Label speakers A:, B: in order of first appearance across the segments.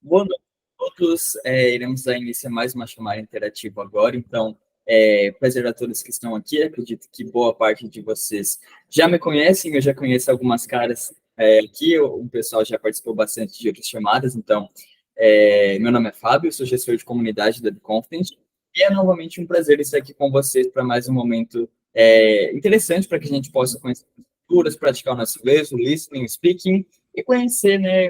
A: Boa noite a todos. Iremos dar início a mais uma chamada interativa agora. Então, prazer a todos que estão aqui. Acredito que boa parte de vocês já me conhecem. Eu já conheço algumas caras aqui. O pessoal já participou bastante de outras chamadas. Então, meu nome é Fábio, sou gestor de comunidade da Confident. E é novamente um prazer estar aqui com vocês para mais um momento interessante para que a gente possa conhecer as culturas, praticar o nosso inglês, o listening, o speaking e conhecer, né,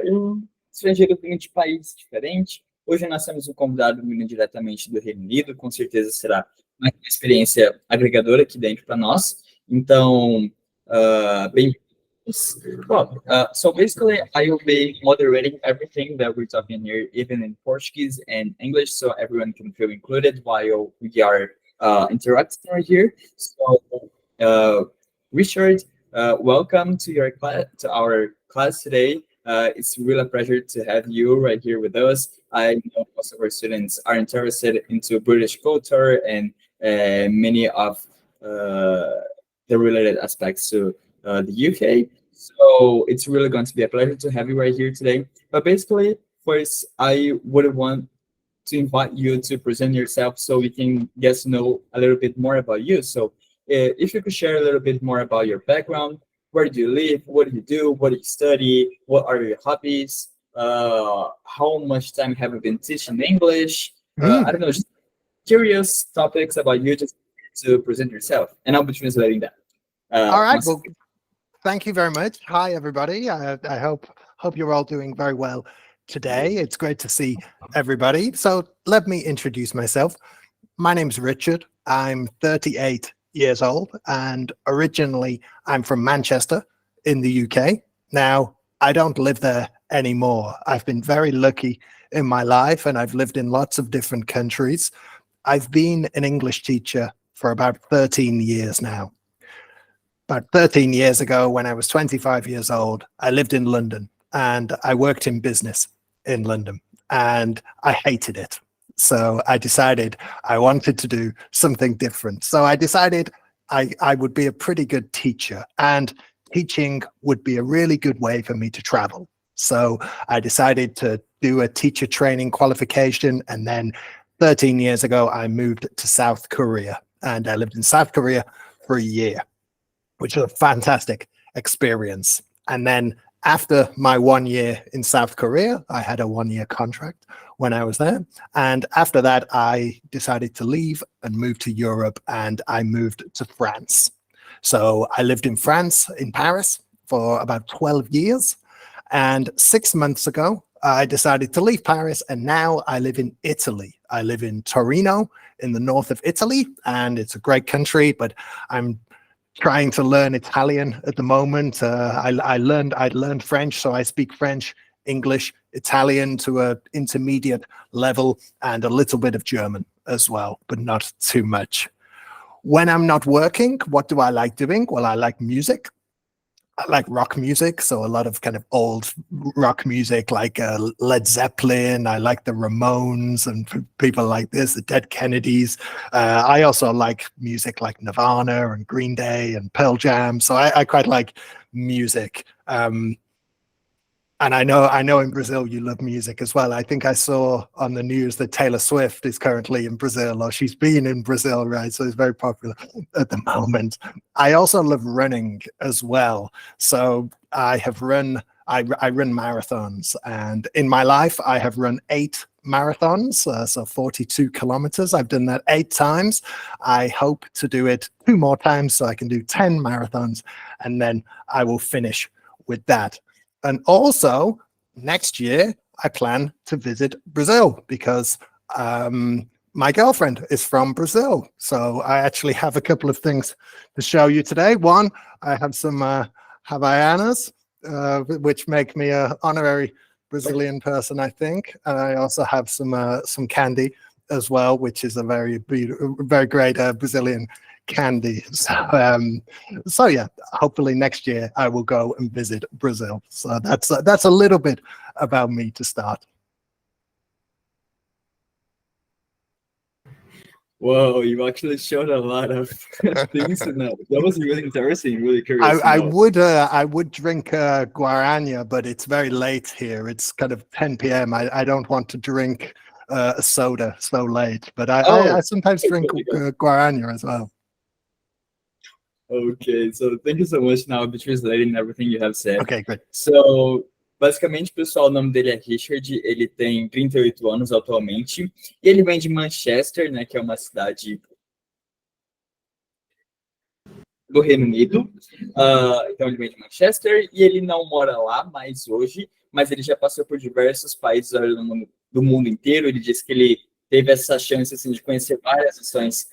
A: estrangeiro vindo de país diferente. Hoje nós temos um convidado vindo diretamente do Reino Unido, com certeza será uma experiência agregadora aqui dentro para nós. Então, bem-vindos. Well, so basically, I will be moderating everything that we're talking here, even in Portuguese and English, so everyone can feel included while we are interacting right here. So, Richard, welcome to our class today. It's really a pleasure to have you right here with us. I know most of our students are interested into British culture and many of the related aspects to the UK. So it's really going to be a pleasure to have you right here today. But basically, first, I would want to invite you to present yourself so we can get to know a little bit more about you. So if you could share a little bit more about your background, where do you live, what do you do, what do you study, what are your hobbies, how much time have you been teaching English? I don't know, just curious topics about you just to present yourself. And I'll be translating that.
B: All right, well, thank you very much. Hi, everybody. I hope you're all doing very well today. It's great to see everybody. So let me introduce myself. My name's Richard. I'm 38 years old, and originally I'm from Manchester in the UK. Now, I don't live there anymore. I've been very lucky in my life, and I've lived in lots of different countries. I've been an English teacher for about 13 years now. About 13 years ago, when I was 25 years old, I lived in London and I worked in business in London, and I hated it. So I decided I wanted to do something different. So I decided I would be a pretty good teacher, and teaching would be a really good way for me to travel. So I decided to do a teacher training qualification. And then 13 years ago, I moved to South Korea, and I lived in South Korea for a year, which was a fantastic experience. And then after my 1 year in South Korea, I had a 1 year contract when I was there. And after that, I decided to leave and move to Europe, and I moved to France. So I lived in France, in Paris, for about 12 years. And 6 months ago, I decided to leave Paris, and now I live in Italy. I live in Torino, in the north of Italy, and it's a great country, but I'm trying to learn Italian at the moment. I learned French, so I speak French, English, Italian to an intermediate level, and a little bit of German as well, but not too much. When I'm not working, what do I like doing? Well, I like music. I like rock music, so a lot of kind of old rock music like Led Zeppelin. I like the Ramones and people like this, the Dead Kennedys. I also like music like Nirvana and Green Day and Pearl Jam. So I quite like music. And I know in Brazil you love music as well. I think I saw on the news that Taylor Swift is currently in Brazil, or she's been in Brazil, right? So it's very popular at the moment. I also love running as well. So I run marathons, and in my life I have run 8 marathons, so 42 kilometers. I've done that 8 times. I hope to do it 2 more times so I can do 10 marathons, and then I will finish with that. And also, next year, I plan to visit Brazil because my girlfriend is from Brazil. So I actually have a couple of things to show you today. One, I have some Havaianas, which make me an honorary Brazilian person, I think. And I also have some candy as well, which is a very great Brazilian candy. So yeah, hopefully next year I will go and visit Brazil. So that's a little bit about me to start.
A: Whoa, you actually showed a lot of things to know. That was really interesting, really curious to
B: I
A: know.
B: would drink guarana, but it's very late here. It's kind of 10 p.m. I don't want to drink a soda so late, but I
A: Oh,
B: sometimes drink
A: totally good.
B: guarana as well.
A: Ok, so thank you so much. Now I'll be translating everything you have said.
B: Okay, great.
A: So, basicamente, pessoal, o nome dele é Richard, ele tem 38 anos atualmente, e ele vem de Manchester, né, que é uma cidade do Reino Unido. Então ele vem de Manchester e ele não mora lá mais hoje, mas ele já passou por diversos países do mundo inteiro. Ele disse que ele teve essa chance assim, de conhecer várias nações,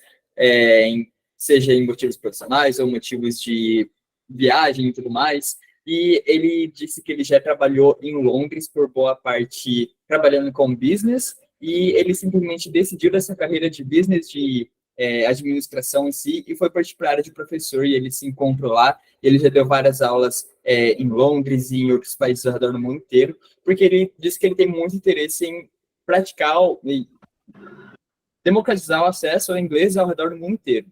A: seja em motivos profissionais ou motivos de viagem e tudo mais. E ele disse que ele já trabalhou em Londres por boa parte, trabalhando com business, e ele simplesmente decidiu essa carreira de business, de administração em si, e foi partir para a área de professor, e ele se encontrou lá. Ele já deu várias aulas em Londres e em outros países ao redor do mundo inteiro, porque ele disse que ele tem muito interesse em praticar e democratizar o acesso ao inglês ao redor do mundo inteiro.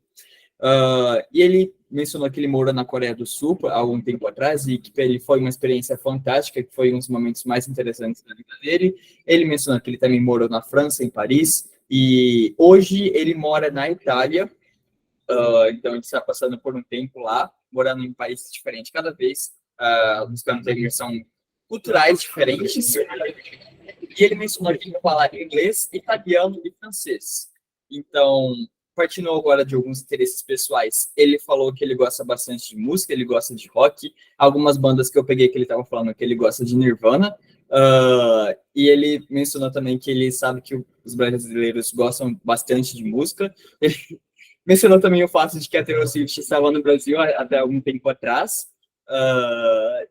A: E ele mencionou que ele morou na Coreia do Sul há algum tempo atrás e que ele foi uma experiência fantástica, que foi um dos momentos mais interessantes da vida dele. Ele mencionou que ele também morou na França, em Paris, e hoje ele mora na Itália. Então ele está passando por um tempo lá, morando em países diferentes cada vez, buscando ter imersão culturais diferentes. E ele mencionou que ele fala inglês, italiano e francês. Então, partindo agora de alguns interesses pessoais, ele falou que ele gosta bastante de música, ele gosta de rock. Algumas bandas que eu peguei que ele estava falando que ele gosta de Nirvana. E ele mencionou também que ele sabe que os brasileiros gostam bastante de música. Ele mencionou também o fato de que a Taylor Swift estava no Brasil até algum tempo atrás.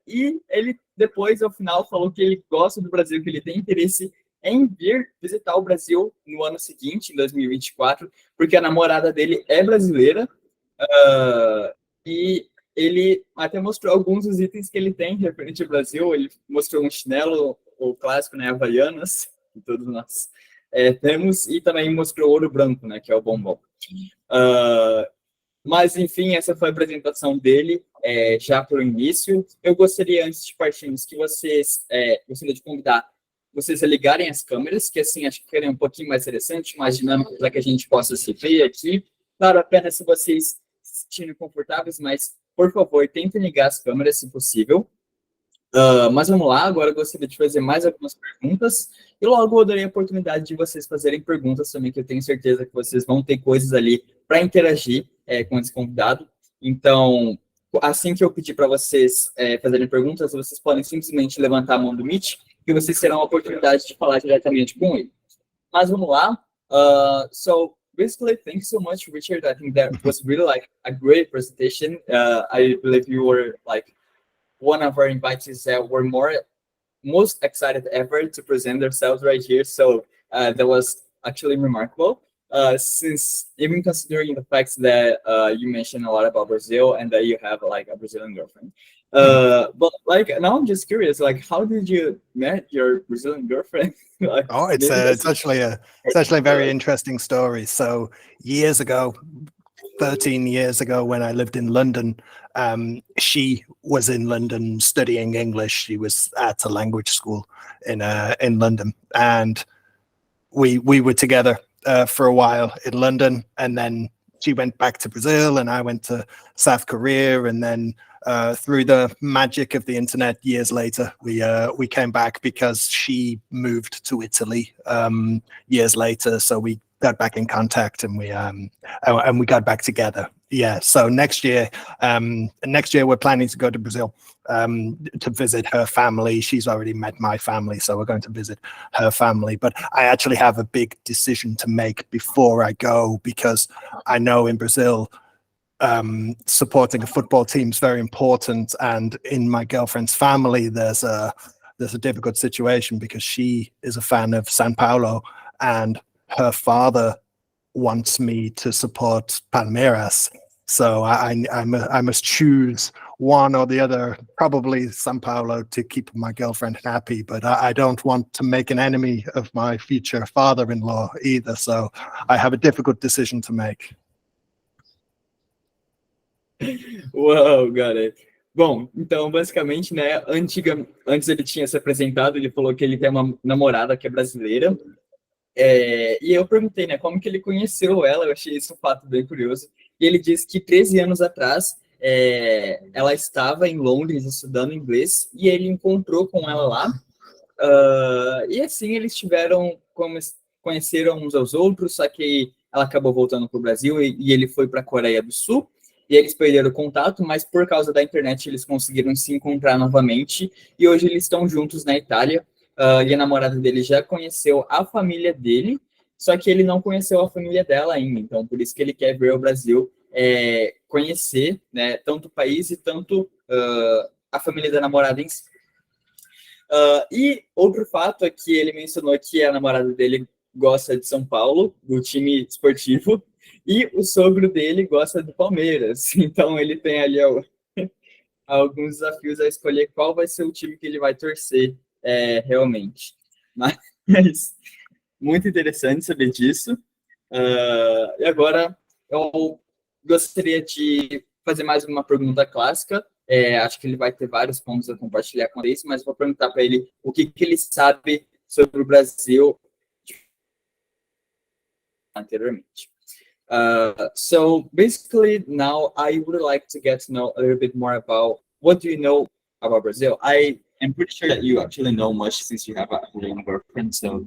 A: E ele depois, ao final, falou que ele gosta do Brasil, que ele tem interesse em vir visitar o Brasil no ano seguinte, em 2024, porque a namorada dele é brasileira. E ele até mostrou alguns dos itens que ele tem referente ao Brasil. Ele mostrou um chinelo, o clássico, né, Havaianas, que todos nós temos, e também mostrou ouro branco, né, que é o bombom. Mas, enfim, essa foi a apresentação dele, já pelo início. Eu gostaria, antes de partirmos, que vocês, gostaria de convidar vocês a ligarem as câmeras, que assim, acho que ficaria um pouquinho mais interessante, mais dinâmico, para que a gente possa se ver aqui. Claro, apenas se vocês se sentirem confortáveis, mas, por favor, tentem ligar as câmeras, se possível. Mas vamos lá, agora eu gostaria de fazer mais algumas perguntas e logo eu darei a oportunidade de vocês fazerem perguntas também, que eu tenho certeza que vocês vão ter coisas ali para interagir com esse convidado. Então, assim que eu pedir para vocês fazerem perguntas, vocês podem simplesmente levantar a mão do Meet e vocês terão a oportunidade de falar diretamente com ele. Mas vamos lá. So, basically, thank you so much, Richard. I think that was really like a great presentation. I believe you were like one of our invitees that were most excited ever to present themselves right here. So that was actually remarkable. Since even considering the fact that you mentioned a lot about Brazil and that you have like a Brazilian girlfriend. But like now I'm just curious, like how did you met your Brazilian girlfriend? Like,
B: Oh, it's actually a very interesting story. So years ago, 13 years ago, when I lived in London, she was in London studying English. She was at a language school in London, and we were together for a while in London, and then she went back to Brazil, and I went to South Korea, and then through the magic of the internet, years later, we came back because she moved to Italy years later. So we got back in contact, and we got back together. Yeah. So next year we're planning to go to Brazil to visit her family. She's already met my family, so we're going to visit her family. But I actually have a big decision to make before I go, because I know in Brazil, supporting a football team is very important, and in my girlfriend's family there's a difficult situation because she is a fan of São Paulo, and her father wants me to support Palmeiras. So I must choose one or the other, probably Sao Paulo to keep my girlfriend happy, but I don't want to make an enemy of my future father-in-law either, so I have a difficult decision to make.
A: Uau, cara. Bom, então, basicamente, né, antes ele tinha se apresentado, ele falou que ele tem uma namorada que é brasileira, e eu perguntei, né, como que ele conheceu ela, eu achei esse um fato bem curioso, e ele disse que 13 anos atrás, ela estava em Londres estudando inglês, e ele encontrou com ela lá, e assim eles conheceram uns aos outros, só que ela acabou voltando para o Brasil e ele foi para a Coreia do Sul, e eles perderam o contato, mas por causa da internet eles conseguiram se encontrar novamente, e hoje eles estão juntos na Itália, e a namorada dele já conheceu a família dele, só que ele não conheceu a família dela ainda, então por isso que ele quer ver o Brasil, conhecer, né, tanto o país e tanto a família da namorada em si. E outro fato é que ele mencionou que a namorada dele gosta de São Paulo, do time esportivo, e o sogro dele gosta do Palmeiras. Então ele tem ali alguns desafios a escolher qual vai ser o time que ele vai torcer realmente. Mas muito interessante saber disso. E agora eu gostaria de fazer mais uma pergunta clássica. Acho que ele vai ter vários pontos a compartilhar com isso, mas vou perguntar para ele o que ele sabe sobre o Brasil anteriormente. So basically now I would like to get to know a little bit more about what do you know about Brazil. I am pretty sure that you actually know much since you have a Korean girlfriend, so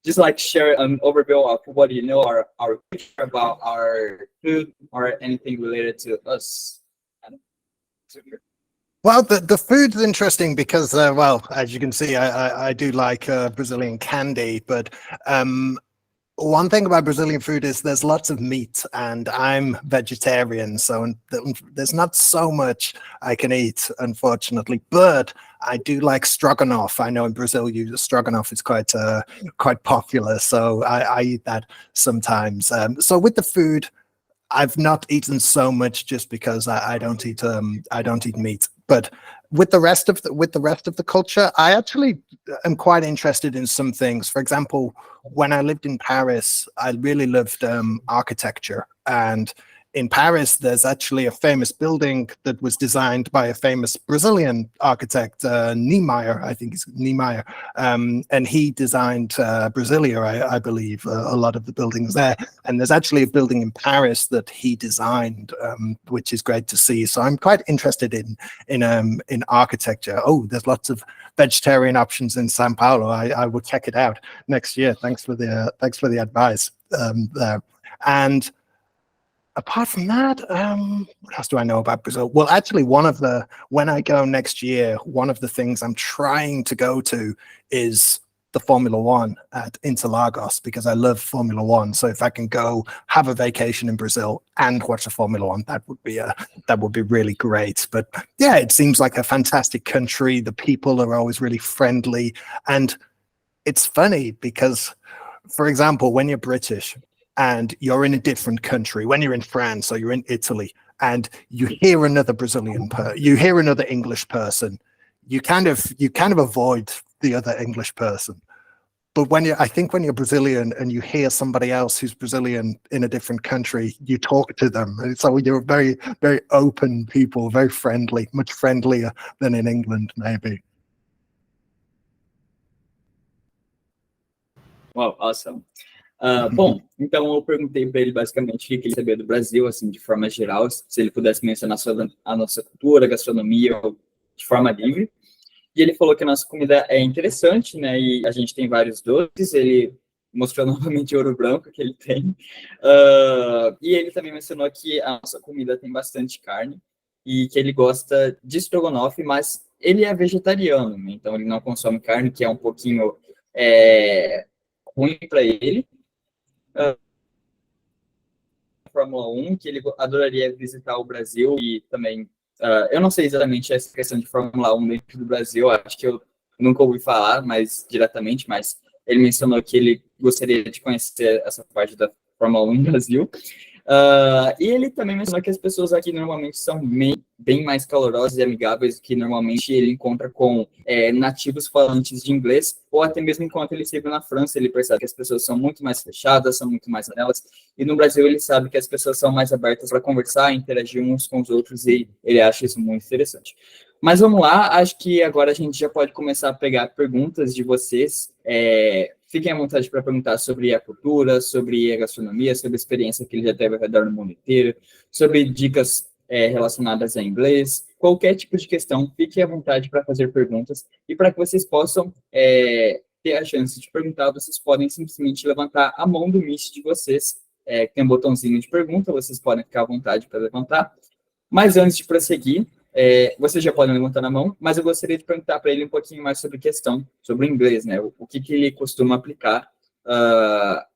A: just like share an overview of what you know, our culture, about our food, or anything related to us.
B: Well, the food's interesting because, well, as you can see, I do like Brazilian candy, but one thing about Brazilian food is there's lots of meat, and I'm vegetarian, so there's not so much I can eat, unfortunately. But I do like stroganoff. I know in Brazil, stroganoff is quite popular, so I eat that sometimes. So with the food, I've not eaten so much just because I don't eat meat. But with the rest of the culture, I actually am quite interested in some things. For example, when I lived in Paris, I really loved architecture, and in Paris, there's actually a famous building that was designed by a famous Brazilian architect, Niemeyer, I think it's Niemeyer, and he designed Brasilia, I believe, a lot of the buildings there. And there's actually a building in Paris that he designed, which is great to see. So I'm quite interested in architecture. Oh, there's lots of vegetarian options in Sao Paulo. I will check it out next year. Thanks for the advice there. And apart from that, what else do I know about Brazil? Well, actually, when I go next year, one of the things I'm trying to go to is the Formula One at Interlagos, because I love Formula One. So if I can go have a vacation in Brazil and watch a Formula One, that would be really great. But yeah, it seems like a fantastic country. The people are always really friendly, and it's funny because, for example, when you're British and you're in a different country, when you're in France or you're in Italy, and you hear another you hear another English person, you kind of avoid the other English person. But when you're Brazilian and you hear somebody else who's Brazilian in a different country, you talk to them. And so you're very, very open people, very friendly, much friendlier than in England, maybe.
A: Wow, awesome. Bom, então eu perguntei para ele basicamente o que ele sabia do Brasil, assim, de forma geral, se ele pudesse mencionar sobre a nossa cultura, gastronomia, de forma livre. E ele falou que a nossa comida é interessante, né? E a gente tem vários doces. Ele mostrou novamente o ouro branco que ele tem. E ele também mencionou que a nossa comida tem bastante carne e que ele gosta de estrogonofe, mas ele é vegetariano, né? Então ele não consome carne, que é um pouquinho ruim para ele. Fórmula 1, que ele adoraria visitar o Brasil e também, eu não sei exatamente essa questão de Fórmula 1 dentro do Brasil, acho que eu nunca ouvi falar mais diretamente, mas ele mencionou que ele gostaria de conhecer essa parte da Fórmula 1 no Brasil. E ele também mencionou que as pessoas aqui normalmente são bem mais calorosas e amigáveis que normalmente ele encontra com nativos falantes de inglês, ou até mesmo enquanto ele esteve na França, ele percebe que as pessoas são muito mais fechadas, são muito mais nelas, e no Brasil ele sabe que as pessoas são mais abertas para conversar, interagir uns com os outros, e ele acha isso muito interessante. Mas vamos lá, acho que agora a gente já pode começar a pegar perguntas de vocês. Fiquem à vontade para perguntar sobre a cultura, sobre a gastronomia, sobre a experiência que ele já teve ao redor do mundo inteiro, sobre dicas relacionadas a inglês, qualquer tipo de questão, fiquem à vontade para fazer perguntas. E para que vocês possam ter a chance de perguntar, vocês podem simplesmente levantar a mão do Meet de vocês, que tem um botãozinho de pergunta, vocês podem ficar à vontade para levantar. Mas antes de prosseguir, vocês já podem levantar a mão, mas eu gostaria de perguntar para ele um pouquinho mais sobre questão, sobre o inglês, né? O que ele costuma aplicar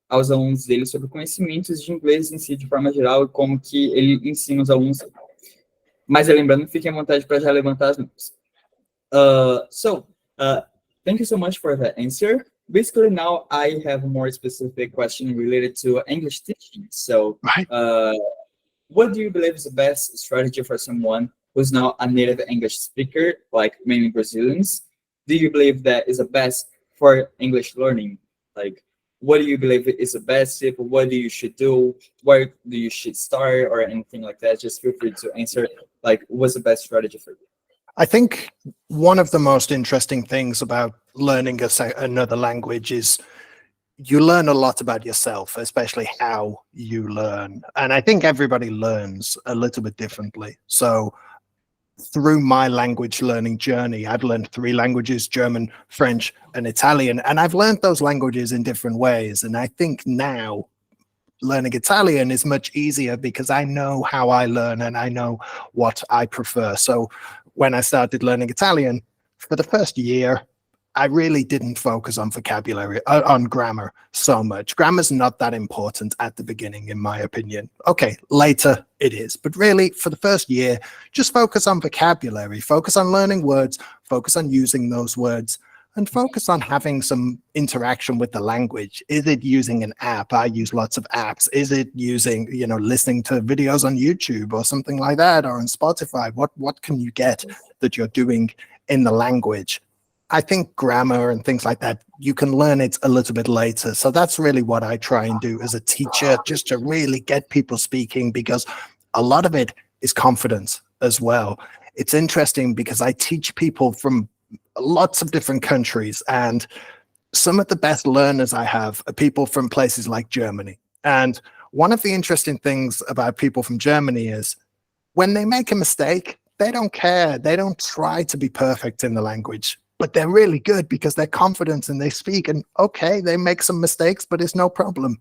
A: aos alunos dele sobre conhecimentos de inglês em si, de forma geral, e como que ele ensina os alunos. Mas lembrando, fiquem à vontade para já levantar as mãos. Thank you so much for that answer. Basically, now I have a more specific question related to English teaching. So, what do you believe is the best strategy for someone who's not a native English speaker, like many Brazilians? Do you believe that is the best for English learning? Like, what do you believe is the best tip? What do you should do? Where do you should start or anything like that? Just feel free to answer, like, what's the best strategy for you?
B: I think one of the most interesting things about learning another language is you learn a lot about yourself, especially how you learn. And I think everybody learns a little bit differently. So through my language learning journey, I've learned 3 languages, German, French, and Italian. And I've learned those languages in different ways. And I think now learning Italian is much easier because I know how I learn and I know what I prefer. So when I started learning Italian, for the first year, I really didn't focus on vocabulary, on grammar so much. Grammar's not that important at the beginning, in my opinion. Okay, later it is. But really, for the first year, just focus on vocabulary, focus on learning words, focus on using those words, and focus on having some interaction with the language. Is it using an app? I use lots of apps. Is it using, listening to videos on YouTube or something like that, or on Spotify? What can you get that you're doing in the language? I think grammar and things like that, you can learn it a little bit later. So that's really what I try and do as a teacher, just to really get people speaking, because a lot of it is confidence as well. It's interesting because I teach people from lots of different countries, and some of the best learners I have are people from places like Germany. And one of the interesting things about people from Germany is when they make a mistake, they don't care. They don't try to be perfect in the language, but they're really good because they're confident and they speak, and okay, they make some mistakes, but it's no problem.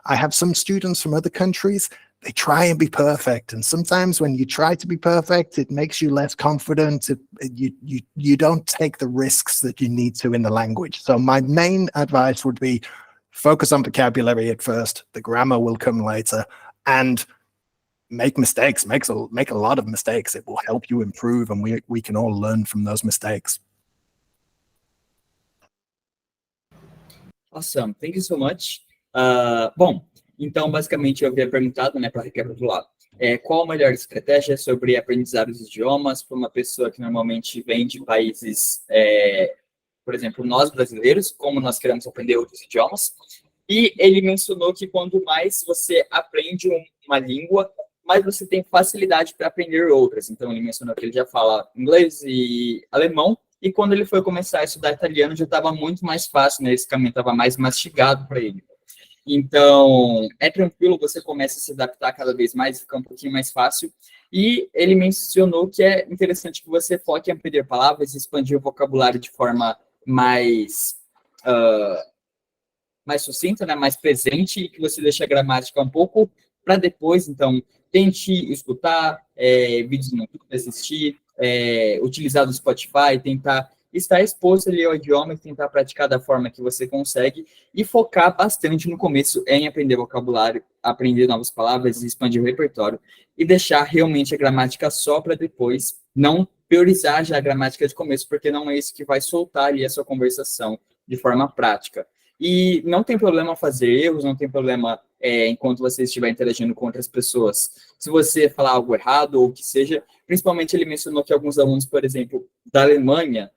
B: I have some students from other countries, they try and be perfect. And sometimes when you try to be perfect, it makes you less confident. You don't take the risks that you need to in the language. So my main advice would be focus on vocabulary at first. The grammar will come later, and make mistakes, make a lot of mistakes. It will help you improve, and we can all learn from those mistakes.
A: Awesome, thank you so much. Bom, então, basicamente, eu havia perguntado, né, para recapitular, qual a melhor estratégia sobre aprendizado dos idiomas para uma pessoa que normalmente vem de países, por exemplo, nós brasileiros, como nós queremos aprender outros idiomas, e ele mencionou que quanto mais você aprende uma língua, mais você tem facilidade para aprender outras. Então, ele mencionou que ele já fala inglês e alemão, e quando ele foi começar a estudar italiano, já estava muito mais fácil, né? Esse caminho estava mais mastigado para ele. Então, é tranquilo, você começa a se adaptar cada vez mais, fica um pouquinho mais fácil. E ele mencionou que é interessante que você foque em aprender palavras e expandir o vocabulário de forma mais sucinta, né, mais presente, e que você deixe a gramática um pouco para depois. Então, tente escutar vídeos no YouTube, assistir, utilizar o Spotify, tentar estar exposto ali ao idioma e tentar praticar da forma que você consegue e focar bastante no começo em aprender vocabulário, aprender novas palavras e expandir o repertório e deixar realmente a gramática só para depois, não priorizar já a gramática de começo, porque não é isso que vai soltar ali a sua conversação de forma prática. E não tem problema fazer erros, não tem problema enquanto você estiver interagindo com outras pessoas. Se você falar algo errado ou o que seja, principalmente ele mencionou que alguns alunos, por exemplo, da Alemanha,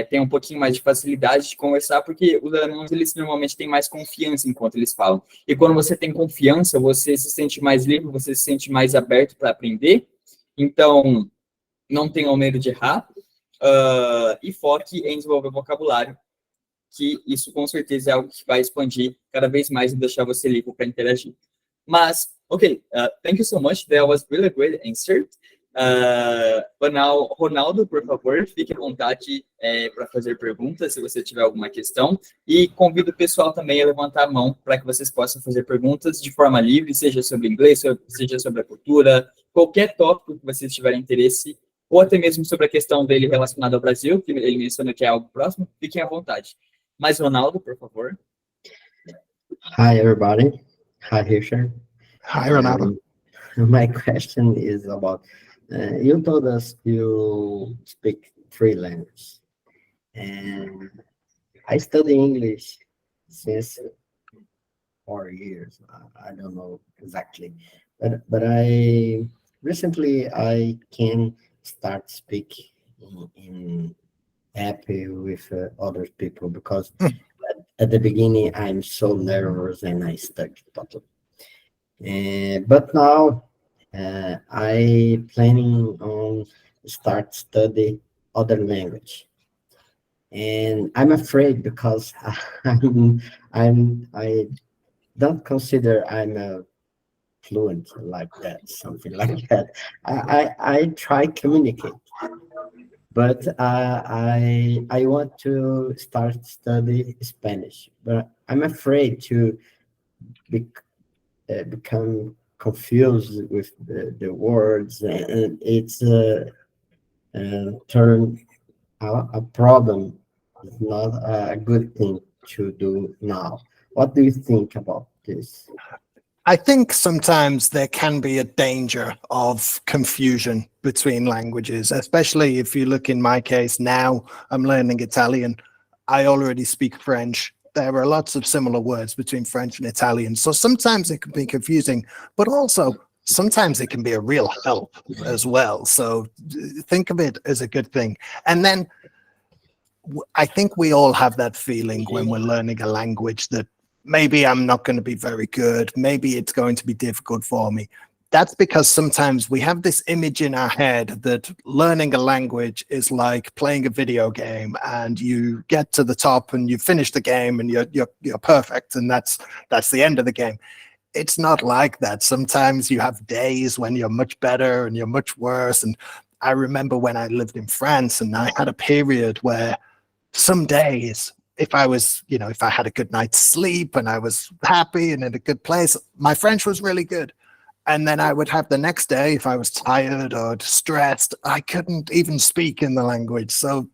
A: têm um pouquinho mais de facilidade de conversar, porque os alunos, eles normalmente têm mais confiança enquanto eles falam. E quando você tem confiança, você se sente mais livre, você se sente mais aberto para aprender. Então, não tenha medo de errar, e foque em desenvolver vocabulário, que isso com certeza é algo que vai expandir cada vez mais e deixar você livre para interagir. Mas, okay, thank you so much. That was really great answer. But now, Ronaldo, por favor, fique à vontade para fazer perguntas, se você tiver alguma questão. E convido o pessoal também a levantar a mão para que vocês possam fazer perguntas de forma livre, seja sobre inglês, seja sobre a cultura, qualquer tópico que vocês tiverem interesse, ou até mesmo sobre a questão dele relacionada ao Brasil, que ele mencionou que é algo próximo, fiquem à vontade. Mas, Ronaldo, por favor.
C: Hi, everybody. Hi, Richard.
B: Hi, Ronaldo.
C: My question is about, you told us you speak 3 languages, and I study English since 4 years. I don't know exactly, but I recently I can start speak in happy with other people because at the beginning I'm so nervous and I stuck totally. But now I planning on start study other language, and I'm afraid because I don't consider I'm a fluent like that, something like that. I try communicate, but I want to start study Spanish, but I'm afraid to be, become confused with the words, and it's turn a problem. It's not a good thing to do now. What do you think about this?
B: I think sometimes there can be a danger of confusion between languages, especially if you look in my case now, I'm learning Italian. I already speak French. There are lots of similar words between French and Italian. So sometimes it can be confusing, but also sometimes it can be a real help as well. So think of it as a good thing. And then I think we all have that feeling when we're learning a language that maybe I'm not going to be very good. Maybe it's going to be difficult for me. That's because sometimes we have this image in our head that learning a language is like playing a video game, and you get to the top and you finish the game and you're perfect, and that's the end of the game. It's not like that. Sometimes you have days when you're much better and you're much worse. And I remember when I lived in France, and I had a period where some days, if I was, if I had a good night's sleep and I was happy and in a good place, my French was really good. And then I would have the next day, if I was tired or stressed, I couldn't even speak in the language. So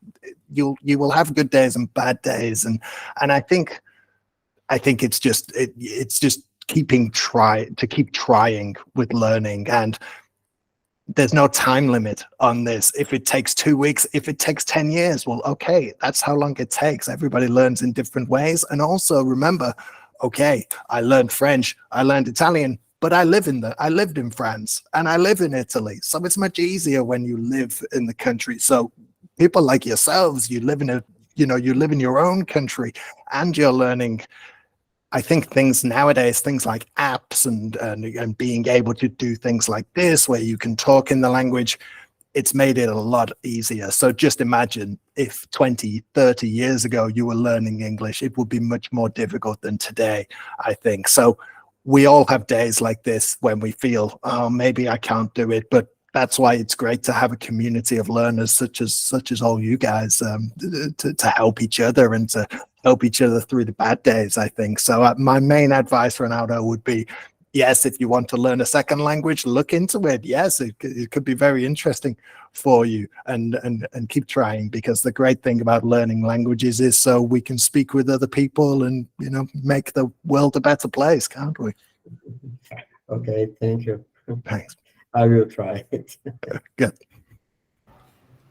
B: you will have good days and bad days. And I think it's just keep trying with learning. And there's no time limit on this. If it takes 2 weeks, if it takes 10 years, well, okay, that's how long it takes. Everybody learns in different ways. And also remember, okay, I learned French, I learned Italian, but I lived in France and I live in Italy. So it's much easier when you live in the country. So people like yourselves, you live in your own country and you're learning. I think things nowadays, things like apps and being able to do things like this, where you can talk in the language, it's made it a lot easier. So just imagine if 20, 30 years ago you were learning English, it would be much more difficult than today, I think. So we all have days like this when we feel, oh, maybe I can't do it, but that's why it's great to have a community of learners such as all you guys, to help each other and to help each other through the bad days, I think. So my main advice, Ronaldo, would be, yes, if you want to learn a second language, look into it. Yes, it could be very interesting for you, and keep trying, because the great thing about learning languages is so we can speak with other people and, make the world a better place, can't we?
C: Okay, thank you.
B: Thanks.
C: I will try it.
B: Good.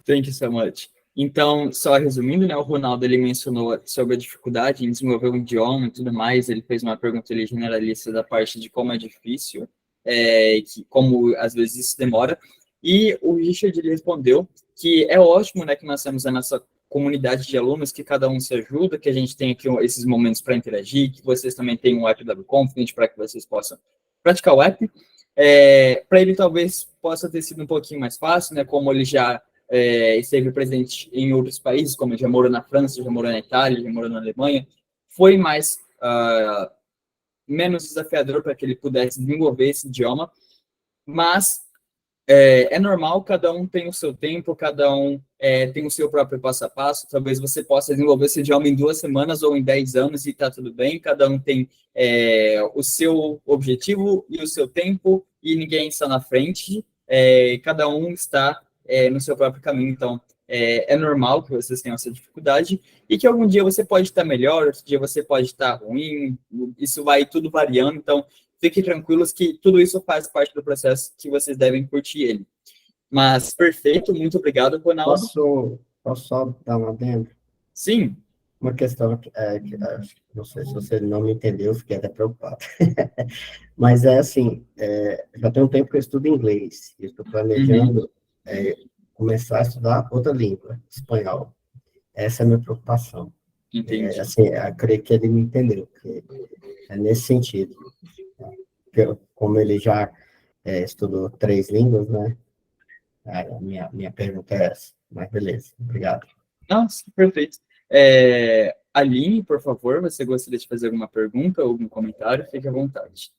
A: Thank you so much. Então, só resumindo, né, o Ronaldo ele mencionou sobre a dificuldade em desenvolver um idioma e tudo mais. Ele fez uma pergunta ali generalista da parte de como é difícil, que como às vezes isso demora. E o Richard ele respondeu que é ótimo, né, que nós temos a nossa comunidade de alunos, que cada um se ajuda, que a gente tem aqui esses momentos para interagir, que vocês também têm um app da Confident para que vocês possam praticar o app. Para ele talvez possa ter sido um pouquinho mais fácil, né, como ele já esteve presente em outros países, como já morou na França, já morou na Itália, já morou na Alemanha, foi mais menos desafiador para que ele pudesse desenvolver esse idioma, mas é normal, cada um tem o seu tempo, cada um tem o seu próprio passo a passo. Talvez você possa desenvolver esse idioma em 2 semanas ou em 10 anos e está tudo bem. Cada um tem o seu objetivo e o seu tempo e ninguém está na frente. Cada um está no seu próprio caminho. Então, é normal que vocês tenham essa dificuldade e que algum dia você pode estar melhor, outro dia você pode estar ruim. Isso vai tudo variando. Então, fiquem tranquilos que tudo isso faz parte do processo que vocês devem curtir ele. Mas, perfeito, muito obrigado, Ronaldo.
C: Posso só dar uma adendo?
A: Sim.
C: Uma questão que não sei se você não me entendeu, fiquei até preocupado. Mas é assim, já tem um tempo que eu estudo inglês, e estou planejando começar a estudar outra língua, espanhol. Essa é a minha preocupação.
A: Entendi.
C: Assim, eu creio que ele me entendeu, que é nesse sentido. Como ele já estudou 3 línguas, né? A minha pergunta é essa. Mas beleza, obrigado.
A: Nossa, perfeito. Aline, por favor, você gostaria de fazer alguma pergunta ou algum comentário? Fique à vontade.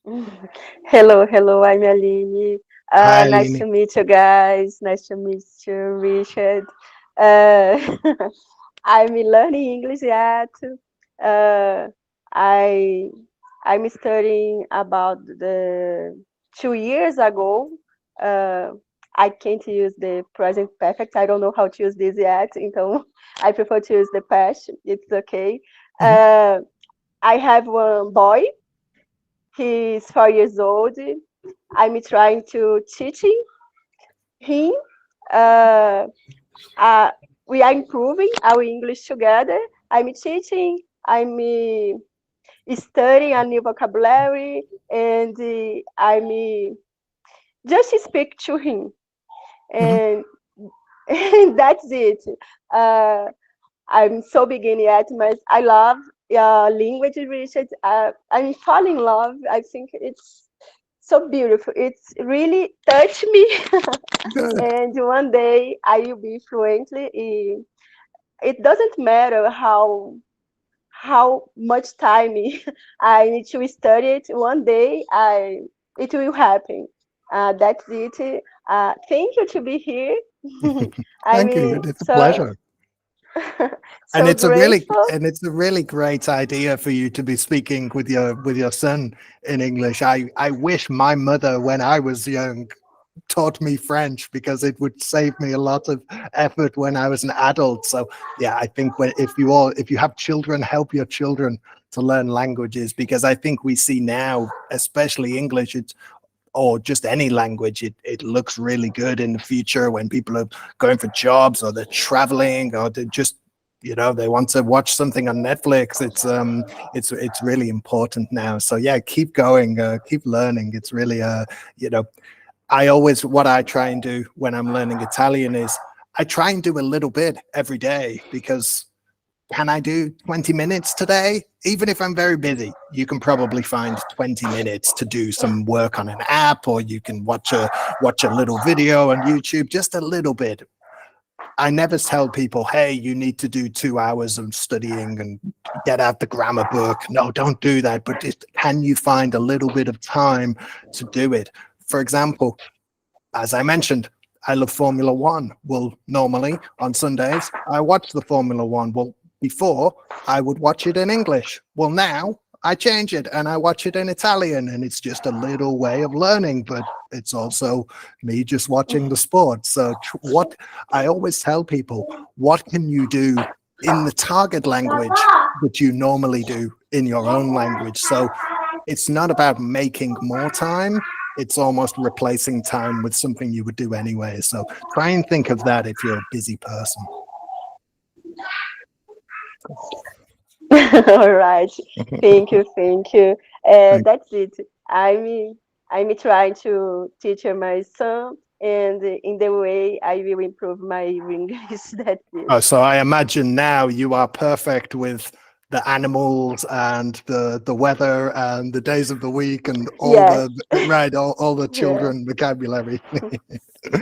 D: Hello, I'm Aline.
B: Hi,
D: Nice
B: Aline.
D: to meet you guys. Nice to meet you, Richard. I'm learning English yet. I'm studying about 2 years ago. I can't use the present perfect. I don't know how to use this yet. Então, I prefer to use the past. It's okay. I have one boy. He's 4 years old. I'm trying to teach him. We are improving our English together. I'm teaching. I'm studying a new vocabulary, and I'm just speak to him, and that's it. I'm so beginning yet, but I love language research. I'm falling in love. I think it's so beautiful. It's really touched me.
B: Good.
D: And one day I will be fluently. It doesn't matter how much time I need to study it. One day it will happen. That's it. Thank you to be here.
B: Thank you. It's a pleasure.
D: So
B: it's
D: grateful.
B: a really great idea for you to be speaking with your son in English. I wish my mother, when I was young, taught me French, because it would save me a lot of effort when I was an adult. So yeah, I think if you have children, help your children to learn languages, because I think we see now, especially English, or just any language, it looks really good in the future when people are going for jobs, or they're traveling, or they're just, they want to watch something on Netflix. It's really important now. So yeah, keep going, keep learning. It's really what I try and do when I'm learning Italian is I try and do a little bit every day, because can I do 20 minutes today? Even if I'm very busy, you can probably find 20 minutes to do some work on an app, or you can watch a little video on YouTube, just a little bit. I never tell people, hey, you need to do 2 hours of studying and get out the grammar book. No, don't do that. But can you find a little bit of time to do it? For example, as I mentioned, I love Formula One. Well, normally on Sundays, I watch the Formula One. Well, before I would watch it in English. Well, now I change it and I watch it in Italian, and it's just a little way of learning, but it's also me just watching the sport. So what I always tell people, what can you do in the target language that you normally do in your own language? So it's not about making more time. It's almost replacing time with something you would do anyway. So try and think of that if you're a busy person.
D: All right. Thank you. Thank you.
B: Thank-
D: That's it. I'm trying to teach my son, and in the way I will improve my English. That's it.
B: Oh, so I imagine now you are perfect with the animals and the weather and the days of the week and all
D: Yes.
B: the right, all the
D: Yeah.
B: children vocabulary.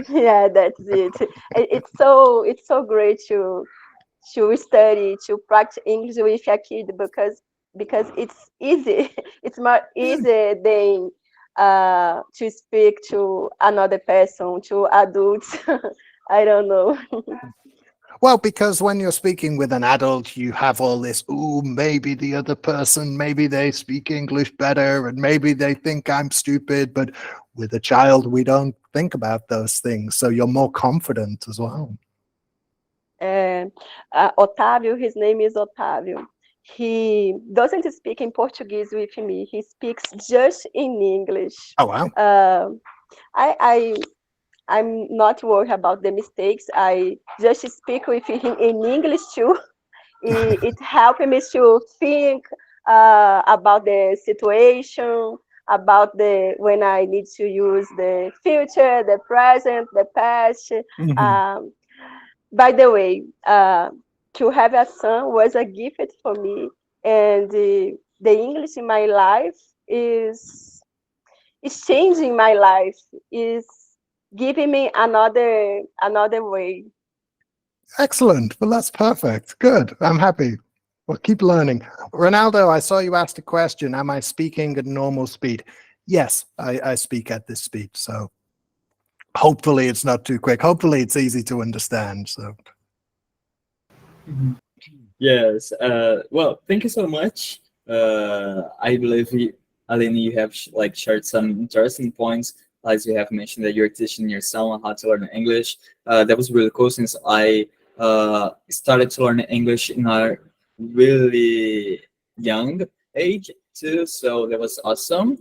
D: Yeah. That's it. It's so great to study to practice English with a kid because it's easy. It's more easy than to speak to another person, to adults. I don't know.
B: Well, because when you're speaking with an adult, you have all this, oh, maybe the other person, maybe they speak English better, and maybe they think I'm stupid. But with a child, we don't think about those things. So you're more confident as well.
D: Otávio, his name is Otávio. He doesn't speak in Portuguese with me. He speaks just in English.
B: Oh, wow.
D: I I'm not worried about the mistakes. I just speak with him in English too. It helped me to think about the situation, about the when I need to use the future, the present, the past. Um, by the way, to have a son was a gift for me, and the English in my life is changing my life. Is giving me another way.
B: Excellent. Well, that's perfect. Good. I'm happy. Well, keep learning. Ronaldo, I saw you asked a question. Am I speaking at normal speed? Yes, I speak at this speed. So hopefully it's not too quick. Hopefully it's easy to understand. So
A: Yes. Well, thank you so much. I believe, Aline, you have shared some interesting points, as you have mentioned that you're teaching your son how to learn English. That was really cool since I started to learn English in a really young age too. So that was awesome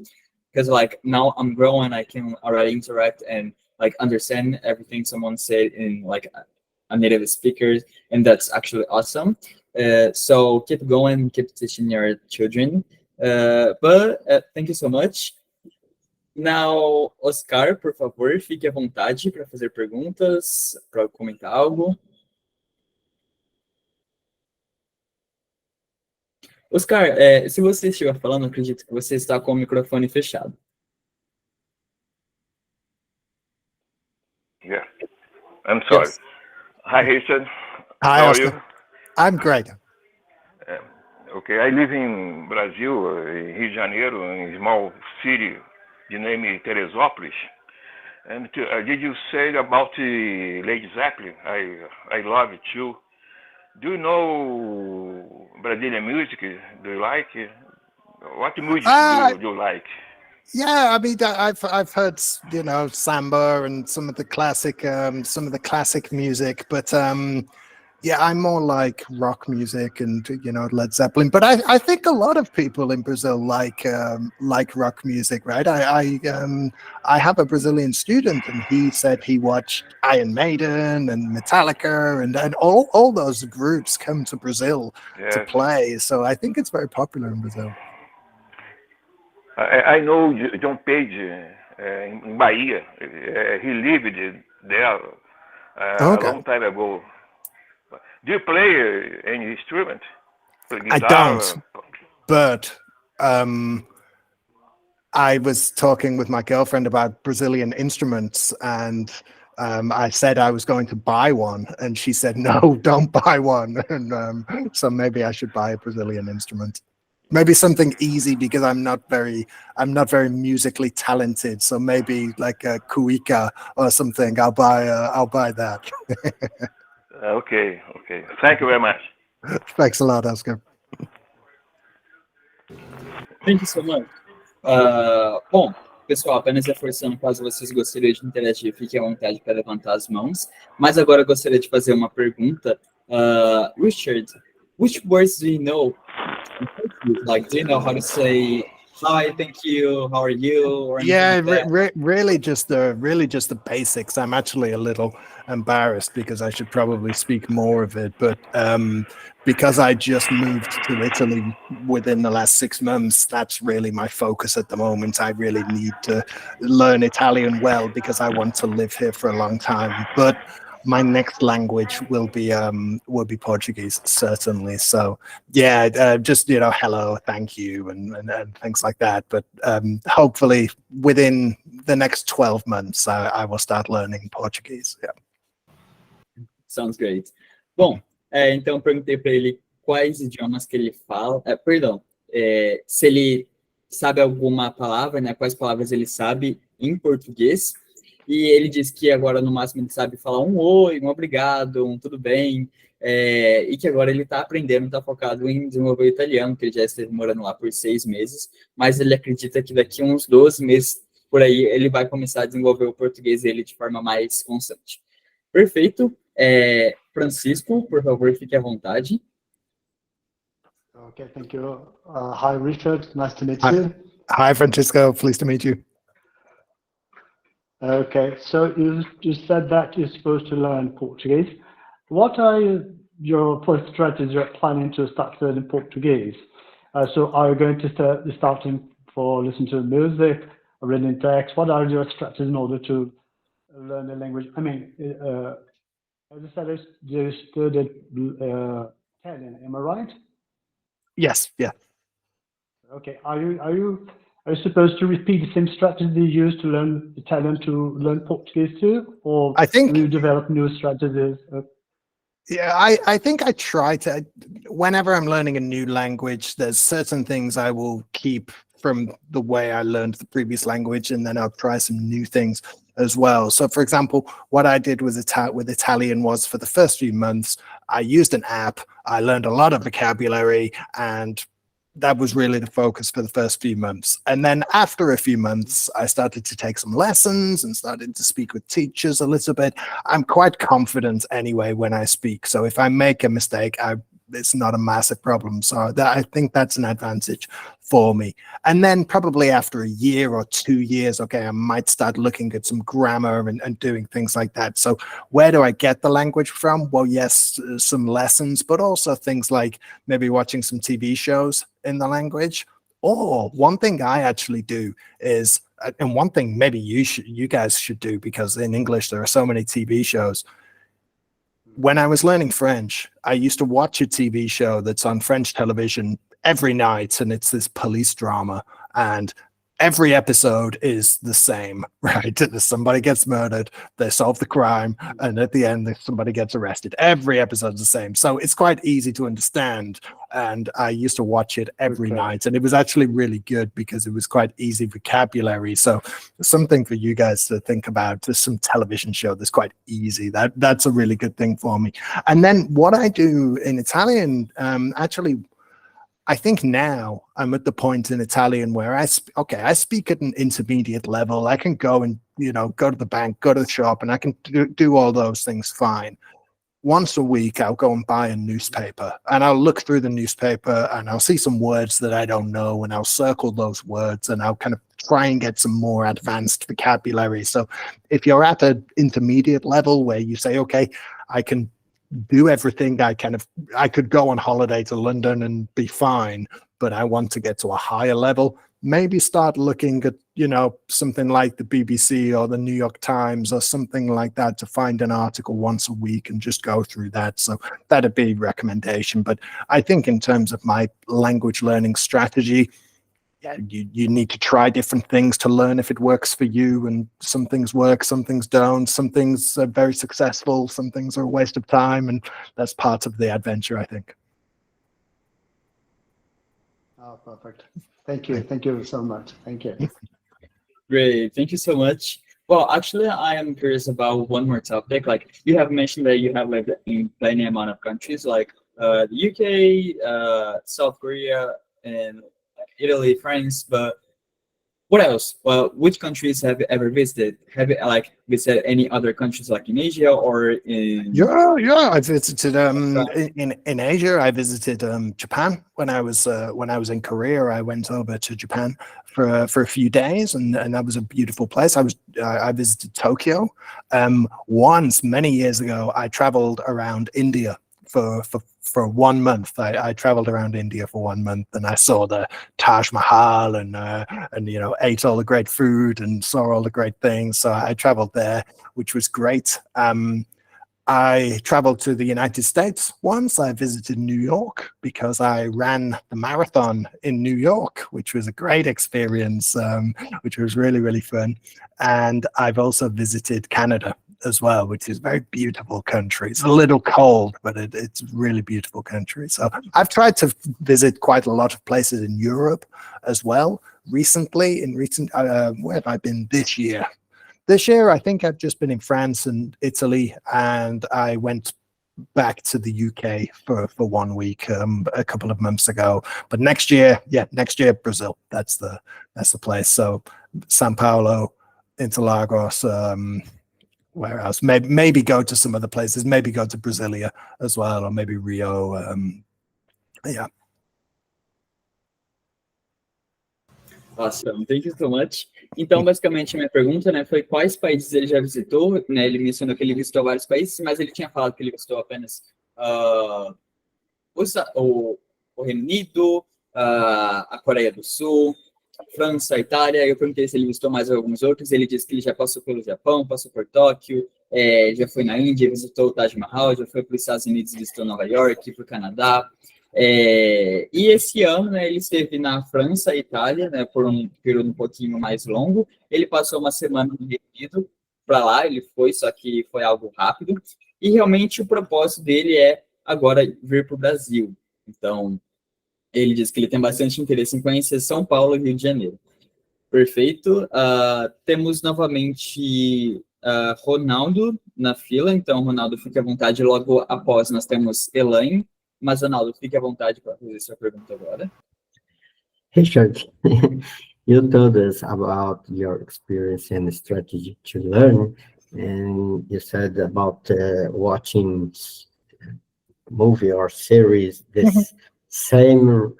A: because now I'm grown, I can already interact and understand everything someone said in a native speaker, and that's actually awesome. So keep going, keep teaching your children. But thank you so much. Now, Oscar, por favor, fique à vontade para fazer perguntas, para comentar algo. Oscar, se você estiver falando, acredito que você está com o microfone fechado.
E: Yeah, I'm sorry.
A: Yes.
E: Hi, Richard.
B: hi,
E: How are
B: Oscar.
E: you?
B: I'm great.
E: Okay, I live in Brazil, Rio de Janeiro, in a small city, the name is Teresópolis. And did you say about Led Zeppelin? I love it too. Do you know Brazilian music? Do you like it? What music do you like?
B: Yeah, I mean, I've heard samba and some of the classic music, but yeah, I'm more like rock music and Led Zeppelin. But I think a lot of people in Brazil like rock music, right? I have a Brazilian student, and he said he watched Iron Maiden and Metallica, and all those groups come to Brazil to
E: Yes.
B: play. So I think it's very popular in Brazil.
E: I know John Page in Bahia. He lived there a long time ago. Do you play any instrument? Play
B: I
E: guitar?
B: don't, but I was talking with my girlfriend about Brazilian instruments, and I said I was going to buy one, and she said, "No, don't buy one." And so maybe I should buy a Brazilian instrument. Maybe something easy because I'm not very musically talented. So maybe like a cuica or something. I'll buy that.
E: Okay. Thank you very much.
B: Thanks a lot, Oscar.
A: Thank you so much. Bom, pessoal, apenas reforçando, caso vocês gostariam de interagir, fiquem à vontade para levantar as mãos. Mas agora eu gostaria de fazer uma pergunta. Richard, which words do you know? Do you know how to say Hi, thank you. How are you? Or anything
B: Yeah,
A: like that.
B: really just the basics. I'm actually a little embarrassed because I should probably speak more of it, but because I just moved to Italy within the last 6 months, that's really my focus at the moment. I really need to learn Italian well because I want to live here for a long time. But my next language will be Portuguese, certainly. So yeah, just hello, thank you, and things like that. But hopefully within the next 12 months, I will start learning Portuguese. Yeah.
A: Sounds great. Bom, então eu perguntei para ele quais idiomas que ele fala. Perdão, se ele sabe alguma palavra, né? Quais palavras ele sabe em português. E ele disse que agora no máximo ele sabe falar um oi, um obrigado, um tudo bem. E que agora ele está aprendendo, está focado em desenvolver o italiano, que ele já esteve morando lá por 6 meses. Mas ele acredita que daqui a uns 12 meses por aí ele vai começar a desenvolver o português dele de forma mais constante. Perfeito. Francisco, por favor, fique à vontade.
F: Okay, thank you. Hi, Richard. Nice to meet
B: Hi.
F: you.
B: Hi, Francisco. Pleased to meet you.
F: Okay, so you said that you're supposed to learn Portuguese. What are your first strategies you're planning to start learning Portuguese? So are you going to start starting for listening to music or reading text? What are your strategies in order to learn the language? I mean, as you said, you studied Italian, am I right?
B: Yes. Yeah.
F: Okay. Are you supposed to repeat the same strategy you used to learn Italian to learn Portuguese too, or
B: I think.
F: will you develop new strategies?
B: Yeah, I think I try to, whenever I'm learning a new language, there's certain things I will keep from the way I learned the previous language, and then I'll try some new things as well. So, for example, what I did with Italian was for the first few months, I used an app, I learned a lot of vocabulary, and that was really the focus for the first few months. And then after a few months, I started to take some lessons and started to speak with teachers a little bit. I'm quite confident anyway when I speak. So if I make a mistake, it's not a massive problem. So I think that's an advantage for me. And then probably after a year or 2 years, okay, I might start looking at some grammar and doing things like that. So where do I get the language from? Well, yes, some lessons, but also things like maybe watching some TV shows in the language. Or one thing I actually do is, and one thing maybe you guys should do, because in English there are so many TV shows. When I was learning French, I used to watch a TV show that's on French television every night, and it's this police drama, and every episode is the same, right? Somebody gets murdered, they solve the crime, and at the end, somebody gets arrested. Every episode is the same. So it's quite easy to understand. And I used to watch it every night. And it was actually really good because it was quite easy vocabulary. So something for you guys to think about, just some television show that's quite easy. That's a really good thing for me. And then what I do in Italian, actually, I think now I'm at the point in Italian where I speak at an intermediate level. I can go and, go to the bank, go to the shop, and I can do all those things fine. Once a week, I'll go and buy a newspaper, and I'll look through the newspaper, and I'll see some words that I don't know, and I'll circle those words, and I'll kind of try and get some more advanced vocabulary. So if you're at an intermediate level where you say, okay, I can do everything, I could go on holiday to London and be fine, but I want to get to a higher level, maybe start looking at, something like the BBC or the New York Times or something like that to find an article once a week and just go through that. So that'd be a recommendation. But I think in terms of my language learning strategy, yeah, you need to try different things to learn if it works for you, and some things work, some things don't, some things are very successful, some things are a waste of time, and that's part of the adventure, I think.
F: Oh, perfect. Thank you so much. Thank you.
A: Great, thank you so much. Well, actually, I am curious about one more topic. Like, you have mentioned that you have lived in plenty amount of countries, like the UK, South Korea, and Italy, France, but What else? Well, which countries have you ever visited? Have you like visited any other countries like in Asia or in
B: Yeah. I visited in Asia. I visited Japan when I was in Korea. I went over to Japan for a few days, and that was a beautiful place. I visited Tokyo. Once many years ago, I traveled around India for 1 month. I traveled around India for 1 month, and I saw the Taj Mahal and ate all the great food and saw all the great things. So I traveled there, which was great. I traveled to the United States once. I visited New York because I ran the marathon in New York, which was a great experience, which was really, really fun. And I've also visited Canada as well, which is a very beautiful country. It's a little cold, but it's a really beautiful country. So I've tried to visit quite a lot of places in Europe as well. Recently, where have I been this year? This year, I think I've just been in France and Italy, and I went back to the UK for 1 week a couple of months ago. But next year, Brazil. That's the place. So Sao Paulo, Interlagos, where else? Maybe go to some other places. Maybe go to Brasilia as well, or maybe Rio. Yeah.
A: Awesome, thank you so much. Então, basicamente, a minha pergunta, né, foi quais países ele já visitou, né, ele mencionou que ele visitou vários países, mas ele tinha falado que ele visitou apenas o Reino Unido, a Coreia do Sul, França, Itália. Eu perguntei se ele visitou mais alguns outros, ele disse que ele já passou pelo Japão, passou por Tóquio, já foi na Índia, visitou o Taj Mahal, já foi para os Estados Unidos, visitou Nova York, para o Canadá. E esse ano, né, ele esteve na França e Itália, né, por um período um pouquinho mais longo. Ele passou uma semana no Reino Unido, para lá ele foi, só que foi algo rápido. E realmente o propósito dele é agora vir para o Brasil. Então, ele diz que ele tem bastante interesse em conhecer São Paulo e Rio de Janeiro. Perfeito. Temos novamente Ronaldo na fila, então Ronaldo, fique à vontade. Logo após nós temos Elaine, mas Ronaldo, fique à vontade para fazer sua pergunta agora.
C: Richard, you told us about your experience and strategy to learn, and you said about watching movie or series this same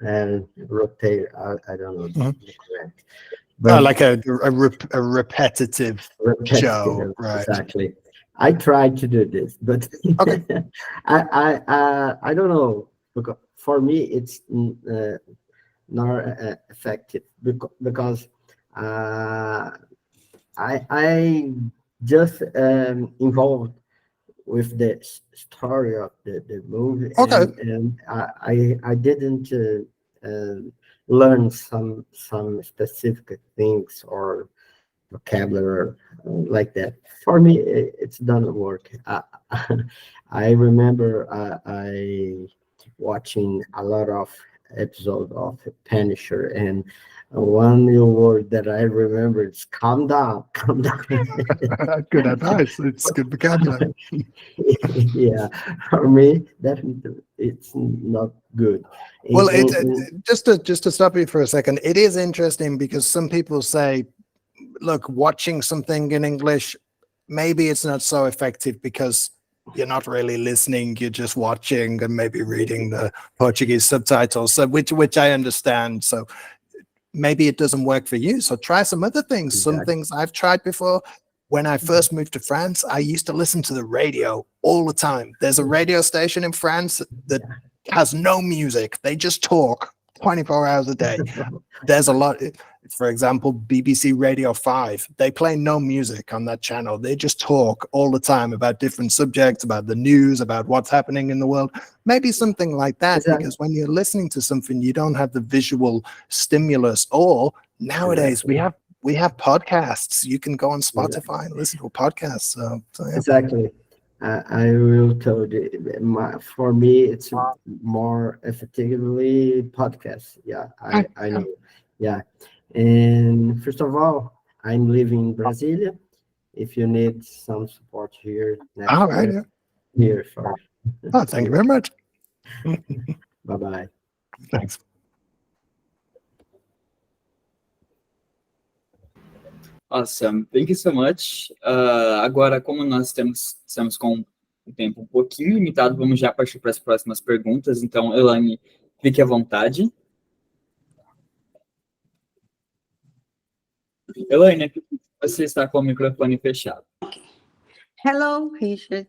C: rotate. I don't know the correct.
B: But like a repetitive show, right?
C: Exactly. I tried to do this, but
B: okay.
C: I don't know, because for me it's not effective because I just involved with the story of the movie,
B: okay.
C: and I didn't learn some specific things or vocabulary like that. For me, it doesn't work. I remember I watching a lot of episodes of Punisher, and one new word that I remember is "calm down." Calm down.
B: Good advice. It's good vocabulary.
C: Yeah, for me, definitely, it's not good.
B: Well, just to stop you for a second, it is interesting because some people say, look, watching something in English, maybe it's not so effective because you're not really listening, you're just watching and maybe reading the Portuguese subtitles, so which I understand. So maybe it doesn't work for you. So try some other things. Exactly. Some things I've tried before. When I first moved to France, I used to listen to the radio all the time. There's a radio station in France that has no music. They just talk 24 hours a day. There's a lot. For example, BBC Radio 5, they play no music on that channel. They just talk all the time about different subjects, about the news, about what's happening in the world. Maybe something like that, exactly. Because when you're listening to something, you don't have the visual stimulus. Or nowadays, we have podcasts. You can go on Spotify and listen to a podcast. So yeah.
C: Exactly. I will tell you, for me, it's more effectively podcast. Yeah, I know. Yeah. And first of all, I'm living in Brasilia. If you need some support here,
B: all right,
C: here for.
B: Oh, thank you very much.
C: Bye-bye.
B: Thanks.
A: Awesome. Thank you so much. Agora, como nós estamos com o tempo um pouquinho limitado, vamos já partir para as próximas perguntas. Então, Elaine, fique à vontade. Elaine, você está com o microfone fechado.
G: Hello, Richard.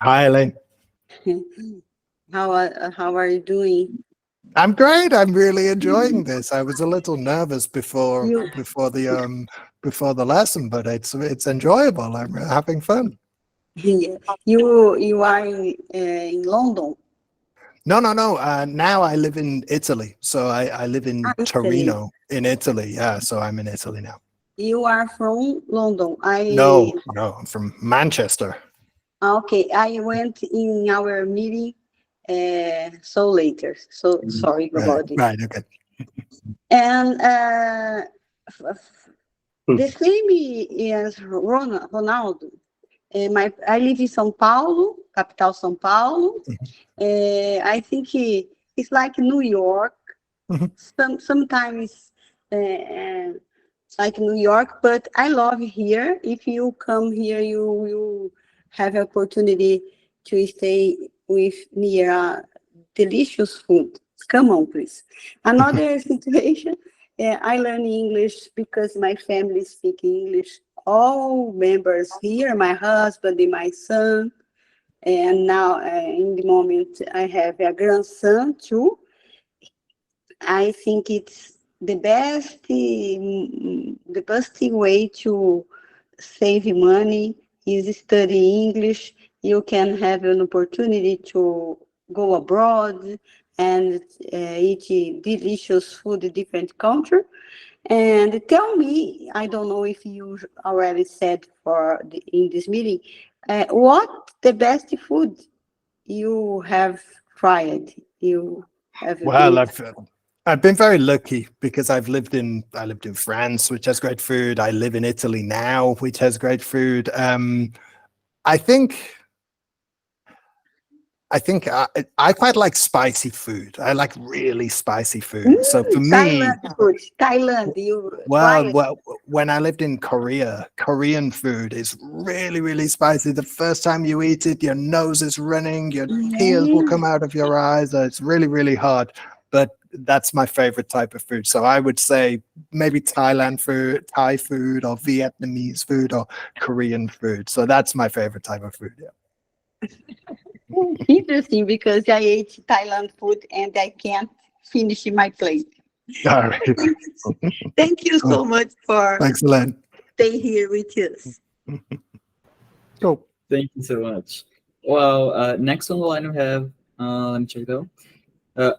B: Hi, Elaine.
G: How are you doing?
B: I'm great. I'm really enjoying this. I was a little nervous before the lesson, but it's enjoyable. I'm having fun.
G: Yeah. You are in London?
B: No. Now I live in Italy. So I live in
G: Italy.
B: Torino in Italy. Yeah, so I'm in Italy now.
G: You are from London?
B: No, I'm from Manchester.
G: Okay, I went in our meeting so later. So sorry about it.
B: Right, okay.
G: And the same as Ronaldo. I live in São Paulo, capital São Paulo. I think it's like New York. Sometimes like New York, but I love here. If you come here, you have an opportunity to stay with near delicious food. Come on, please. Another situation, I learn English because my family speak English. All members here, my husband and my son, and now in the moment I have a grandson too. I think it's the best way to save money is study English. You can have an opportunity to go abroad and eat delicious food in different country. And tell me, I don't know if you already said in this meeting, what the best food you have tried? You have
B: Well, I've been very lucky because I lived in France, which has great food. I live in Italy now, which has great food. I think I quite like spicy food. I like really spicy food. So for me,
G: Thailand,
B: well, when I lived in Korea, Korean food is really, really spicy. The first time you eat it, your nose is running, your tears will come out of your eyes. It's really, really hard. But that's my favorite type of food. So I would say maybe Thai food, or Vietnamese food, or Korean food. So that's my favorite type of food. Yeah.
G: Interesting, because I ate Thailand food and I can't finish my plate.
B: All right.
G: Thank you so much for
B: Excellent.
G: stay here with us.
B: Cool.
A: Thank you so much. Well, next on the line we have, let me check it out.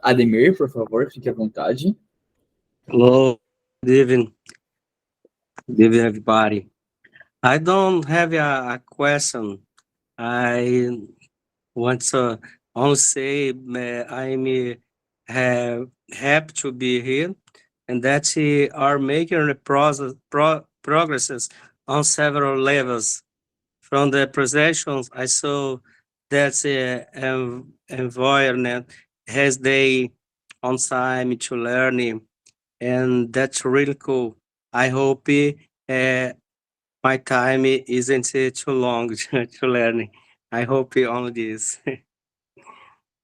A: Ademir, por favor, fique à vontade.
H: Hello, good evening. Good evening, everybody. I don't have a question. I want to only say I'm happy to be here, and that you are making the progresses on several levels. From the presentations, I saw that the environment has the on time to learning, and that's really cool. I hope my time isn't too long to learn. I hope only this.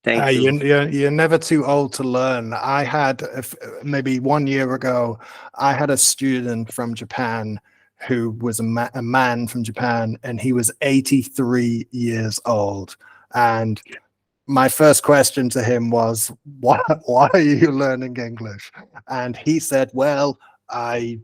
H: Thank you.
B: You're never too old to learn. I had maybe 1 year ago, I had a student from Japan who was a man from Japan, and he was 83 years old. And my first question to him was, why are you learning English? And he said, well, I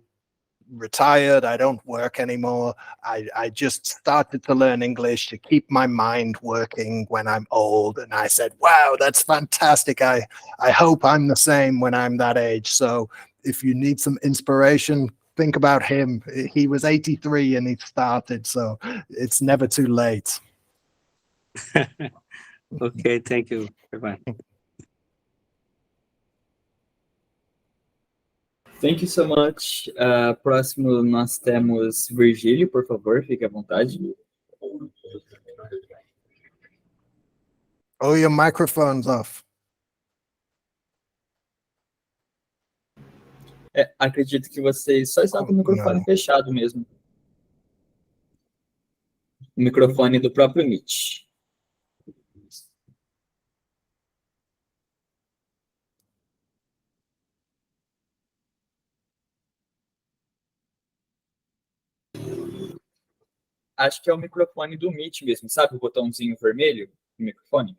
B: retired, I don't work anymore. I just started to learn English to keep my mind working when I'm old. And I said, wow, that's fantastic. I hope I'm the same when I'm that age. So if you need some inspiration, think about him. He was 83 and he started, so it's never too late.
H: Okay, thank you. Bye-bye.
A: Thank you so much. Próximo nós temos Virgílio, por favor, fique à vontade.
B: Oh, your microphone's off.
A: acredito que vocês só estão com o microfone fechado mesmo. O microfone do próprio Meet. Acho que é o microfone do Meet mesmo, sabe o botãozinho vermelho do microfone?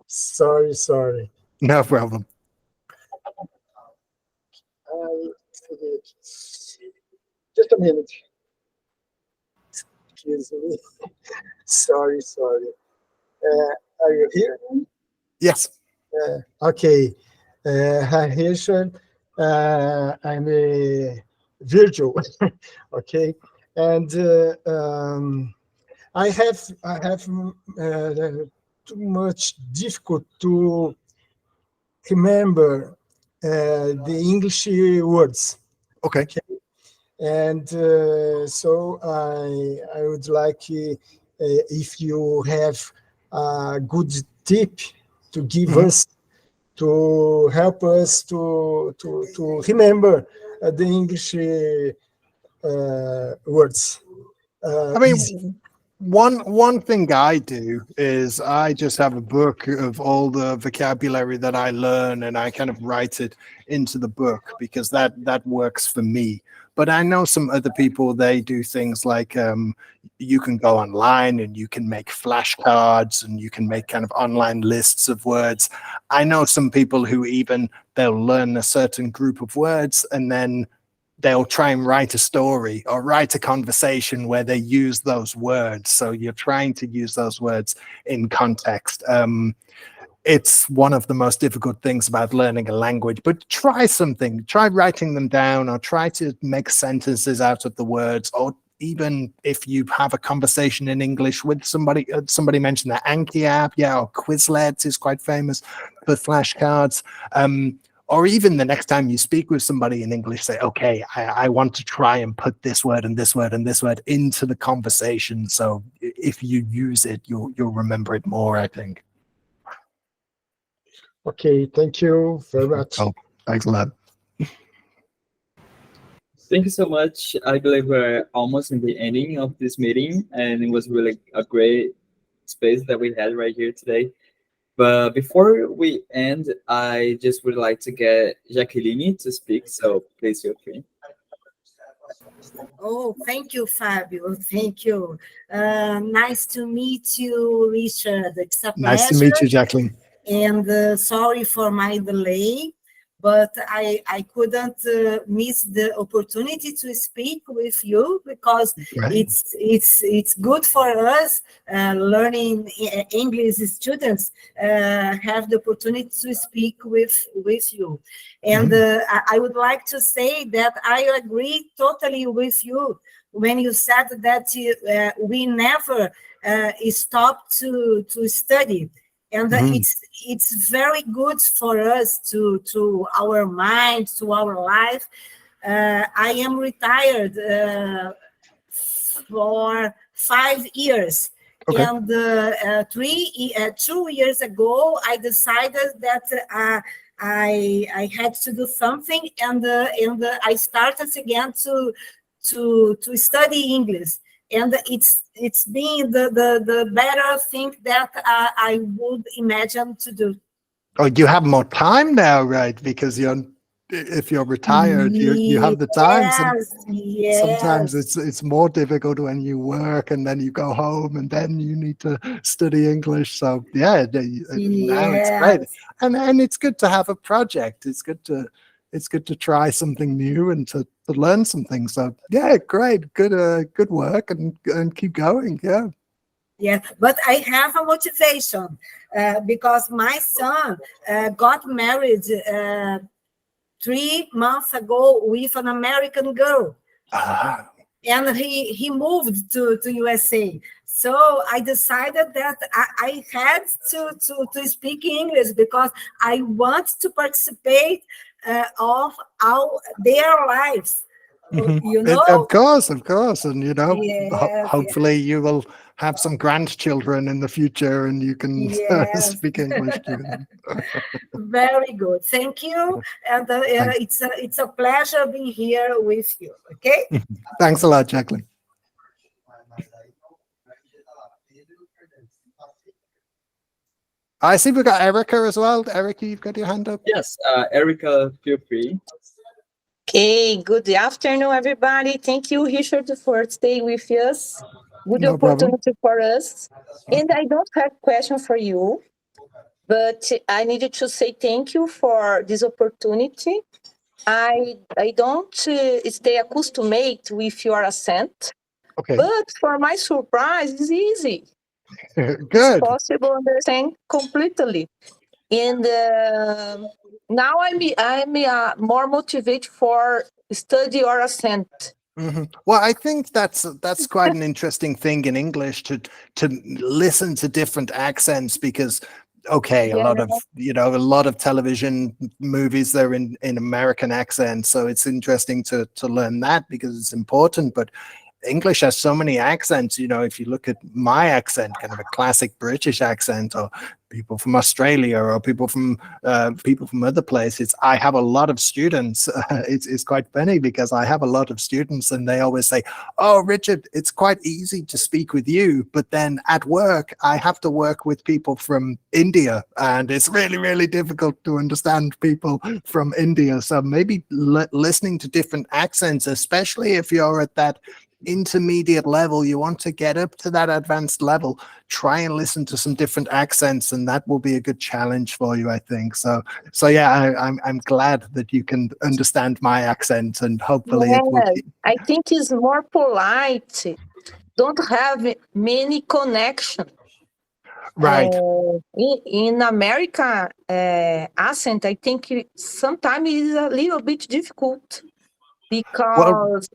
I: Sorry.
B: No problem.
I: Just a minute. Excuse me. Sorry. Are you here?
B: Yes.
I: Okay. Hi, Richard. I'm a Virgil. Okay, and I have too much difficult to remember the English words.
B: Okay.
I: And so I would like if you have a good tip to give us to help us to remember the English words.
B: I mean, one thing I do is I just have a book of all the vocabulary that I learn, and I kind of write it into the book because that works for me. But I know some other people, they do things like you can go online and you can make flashcards and you can make kind of online lists of words. I know some people who they'll learn a certain group of words and then they'll try and write a story or write a conversation where they use those words. So you're trying to use those words in context. It's one of the most difficult things about learning a language, but try something, try writing them down or try to make sentences out of the words, or even if you have a conversation in English with somebody mentioned the Anki app, or Quizlet is quite famous for flashcards. Or even the next time you speak with somebody in English, say, okay, I want to try and put this word and this word and this word into the conversation. So if you use it, you'll remember it more, I think.
I: Okay, thank you very much.
B: Oh, thanks a lot.
A: Thank you so much. I believe we're almost in the ending of this meeting, and it was really a great space that we had right here today. But before we end, I just would like to get Jacqueline to speak, so please feel free.
J: Oh, thank you, Fabio. Thank you. Nice to meet you, Richard. It's a pleasure.
B: Nice to meet you, Jacqueline.
J: And sorry for my delay, but I couldn't miss the opportunity to speak with you because it's good for us learning English students have the opportunity to speak with you. And I would like to say that I agree totally with you when you said that we never stop to study. And it's very good for us to our mind, to our life. I am retired for 5 years. Okay. And 2 years ago, I decided that I had to do something, and I started again to study English. And it's been the better thing that I would imagine to do.
B: Oh, you have more time now, right? Because if you're retired, you have the time. Sometimes it's more difficult when you work and then you go home and then you need to study English. So now it's great, and it's good to have a project. It's good to try something new and to learn something. So yeah, great, good work, and keep going.
J: Yeah, but I have a motivation because my son got married 3 months ago with an American girl. And he moved to USA. So I decided that I had to speak English because I want to participate of their lives. You know?
B: Of course, and hopefully you will have some grandchildren in the future, and you can
J: Yes.
B: speak English to them.
J: Very good. Thank you. And it's a pleasure being here with you. Okay?
B: Thanks a lot, Jacqueline. I see we've got Erica as well. Erica, you've got your hand up.
A: Yes, Erica, feel free.
K: Okay, good afternoon, everybody. Thank you, Richard, for staying with us. Good
B: No problem.
K: opportunity for us. And I don't have question for you, but I needed to say thank you for this opportunity. I don't stay accustomed with your accent,
B: Okay,
K: but for my surprise, it's easy. It's
B: good.
K: possible to understand completely. And now I'm more motivated for study your accent.
B: Well, I think that's quite an interesting thing in English to listen to different accents, because okay, a lot of television movies, they're in American accents, so it's interesting to learn that because it's important. But English has so many accents. If you look at my accent, kind of a classic British accent, or people from Australia, or people from other places, I have a lot of students. It's quite funny because I have a lot of students, and they always say, "Oh, Richard, it's quite easy to speak with you, but then at work, I have to work with people from India, and it's really, really difficult to understand people from India." So maybe listening to different accents, especially if you're at that intermediate level, you want to get up to that advanced level, try and listen to some different accents, and that will be a good challenge for you, I think. So yeah, I'm glad that you can understand my accent, and hopefully it will be.
K: I think it's more polite. Don't have many connection.
B: Right.
K: In America, accent, I think sometimes is a little bit difficult because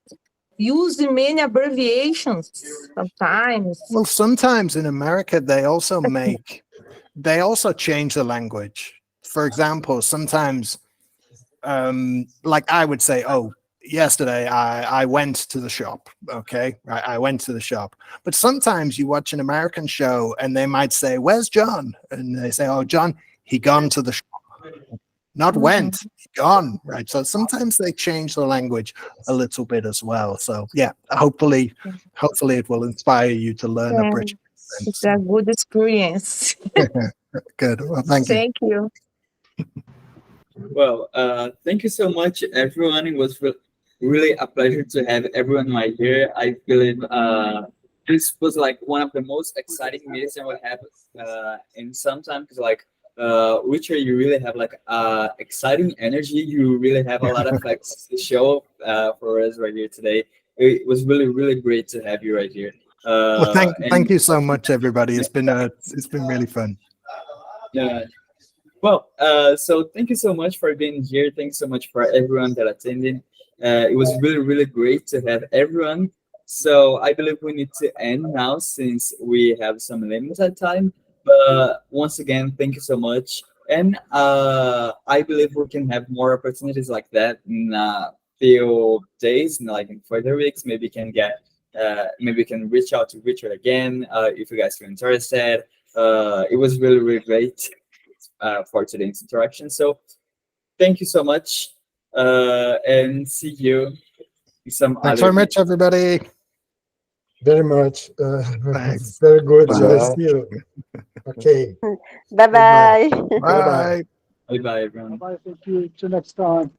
K: use many abbreviations sometimes.
B: Well, sometimes in America, they also change the language. For example, sometimes, like I would say, "Oh, yesterday I went to the shop." Okay, I went to the shop. But sometimes you watch an American show and they might say, "Where's John?" And they say, "Oh, John, he gone to the shop." Not went, gone, right? So sometimes they change the language a little bit as well. So yeah, hopefully it will inspire you to learn a British accent.
K: It's a good experience.
B: Good. Well, thank you.
K: Thank you.
A: Well, thank you so much, everyone. It was really a pleasure to have everyone right here. I believe this was like one of the most exciting meetings that we have in some time, because like Richard, you really have like exciting energy. You really have a lot of facts to show for us right here today. It was really, really great to have you right here.
B: Well, thank you so much, everybody. It's been really fun.
A: Yeah. Well, so thank you so much for being here. Thanks so much for everyone that attended. It was really, really great to have everyone. So I believe we need to end now since we have some limited time. But once again, thank you so much. And I believe we can have more opportunities like that in a few days, like in further weeks. Maybe we can reach out to Richard again if you guys feel interested. It was really, really great for today's interaction. So thank you so much, and see you in some
B: Thanks very much, everybody.
I: Very much.
B: Thanks.
I: Very good.
B: Bye.
I: See you. Okay.
D: Bye-bye.
B: Bye.
A: Bye bye, everyone.
F: Bye-bye. Thank you. Till next time.